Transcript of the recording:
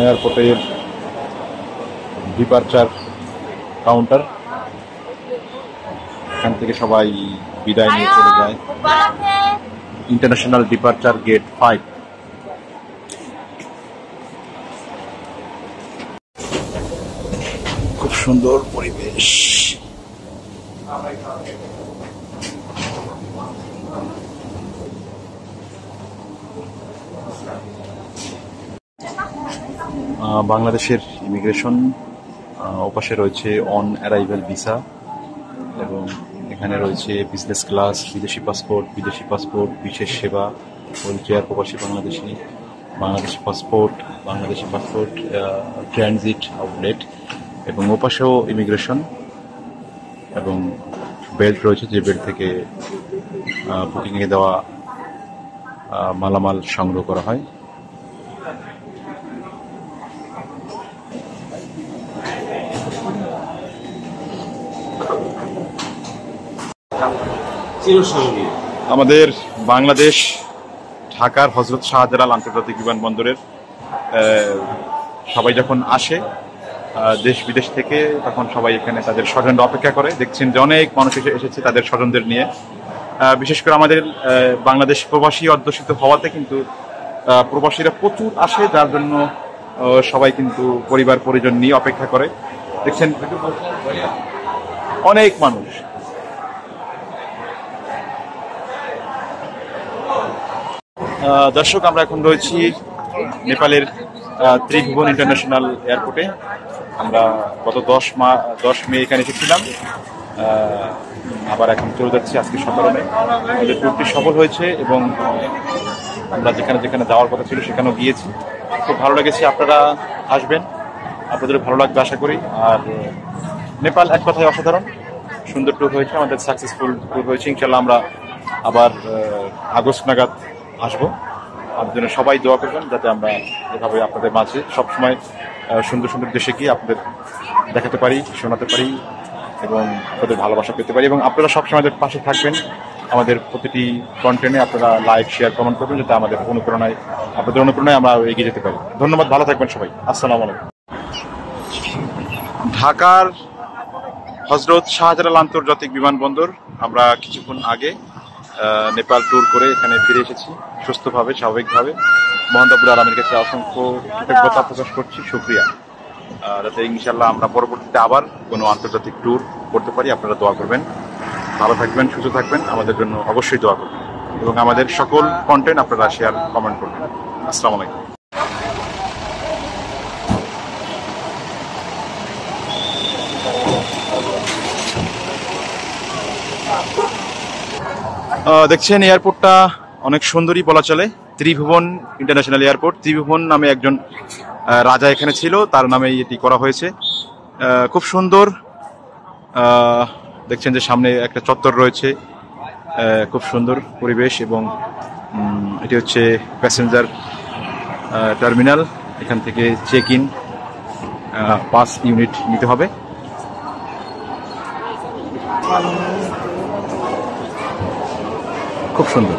এয়ারপোর্টের departure counter. এখান থেকে সবাই বিদায় নিয়ে চলে যায় ইন্টারন্যাশনাল ডিপারচার গেট 5। খুব সুন্দর পরিবেশ। বাংলাদেশের ইমিগ্রেশন, ওপাশে রয়েছে অন অ্যারাইভাল ভিসা এবং এখানে রয়েছে বিজনেস ক্লাস, বিদেশি পাসপোর্ট, বিশেষ সেবা, হুইলচেয়ার, প্রবাসী বাংলাদেশি পাসপোর্ট, ট্রানজিট আউটলেট এবং ওপাশেও ইমিগ্রেশন এবং বেল্ট রয়েছে, যে বেল্ট থেকে বুকিংয়ে দেওয়া মালামাল সংগ্রহ করা হয়। আমাদের বাংলাদেশ ঢাকার হযরত শাহজালাল আন্তর্জাতিক বিমানবন্দরের সবাই যখন আসে দেশ বিদেশ থেকে, তখন সবাই এখানে তাদের স্বজনরা অপেক্ষা করে। দেখছেন যে অনেক মানুষ এসেছে তাদের স্বজনদের নিয়ে। বিশেষ করে আমাদের বাংলাদেশ প্রবাসী অধ্যুষিত হওয়াতে কিন্তু প্রবাসীরা প্রচুর আসে, যার জন্য সবাই কিন্তু পরিবার পরিজন নিয়ে অপেক্ষা করে। দেখছেন অনেক মানুষ। দর্শক, আমরা এখন রয়েছি নেপালের ত্রিভুবন ইন্টারন্যাশনাল এয়ারপোর্টে। আমরা গত 10 মে এখানে এসেছিলাম, আবার এখন চলে যাচ্ছি আজকে 17 মে। আমাদের ট্যুরটি সফল হয়েছে এবং আমরা যেখানে যাওয়ার কথা ছিল সেখানেও গিয়েছি। খুব ভালো লেগেছে। আপনারা আসবেন, আপনাদের ভালো লাগবে আশা করি। আর নেপাল এক কথায় অসাধারণ সুন্দর ট্যুর হয়েছে, আমাদের সাকসেসফুল ট্যুর হয়েছে। ইনশাল্লাহ আমরা আবার আগস্ট নাগাদ আসবো। আপনাদের জন্য সবাই দোয়া করবেন যাতে আমরা এভাবে আপনাদের মাঝে সবসময় সুন্দর সুন্দর দেশে গিয়ে আপনাদের দেখাতে পারি, শোনাতে পারি এবং আপনাদের ভালোবাসা পেতে পারি। এবং আপনারা সবসময় আমাদের পাশে থাকবেন। আমাদের প্রতিটি কন্টেন্টে আপনারা লাইক, শেয়ার, কমেন্ট করবেন যাতে আমাদের আপনাদের অনুপ্রেরণায় আমরা এগিয়ে যেতে পারি। ধন্যবাদ, ভালো থাকবেন সবাই। আসসালামু আলাইকুম। ঢাকার হযরত শাহজালাল আন্তর্জাতিক বিমানবন্দর। আমরা কিছুক্ষণ আগে নেপাল ট্যুর করে এখানে ফিরে এসেছি সুস্থভাবে, স্বাভাবিকভাবে। মহান রব্বুল আলামিনের কাছে অসংখ্য কৃতজ্ঞতা প্রকাশ করছি, শুকরিয়া। যাতে ইনশাল্লাহ আমরা পরবর্তীতে আবার কোনো আন্তর্জাতিক ট্যুর করতে পারি। আপনারা দোয়া করবেন, ভালো থাকবেন, সুস্থ থাকবেন, আমাদের জন্য অবশ্যই দোয়া করবেন এবং আমাদের সকল কন্টেন্ট আপনারা শেয়ার, কমেন্ট করবেন। আসসালামু আলাইকুম। দেখছেন এয়ারপোর্টটা অনেক সুন্দরই বলা চলে। ত্রিভুবন ইন্টারন্যাশনাল এয়ারপোর্ট। ত্রিভুবন নামে একজন রাজা এখানে ছিল, তার নামেই এটি করা হয়েছে। খুব সুন্দর। দেখছেন যে সামনে একটা চত্বর রয়েছে, খুব সুন্দর পরিবেশ এবং এটি হচ্ছে প্যাসেঞ্জার টার্মিনাল। এখান থেকে চেক ইন 5 ইউনিট নিতে হবে। খুব সুন্দর।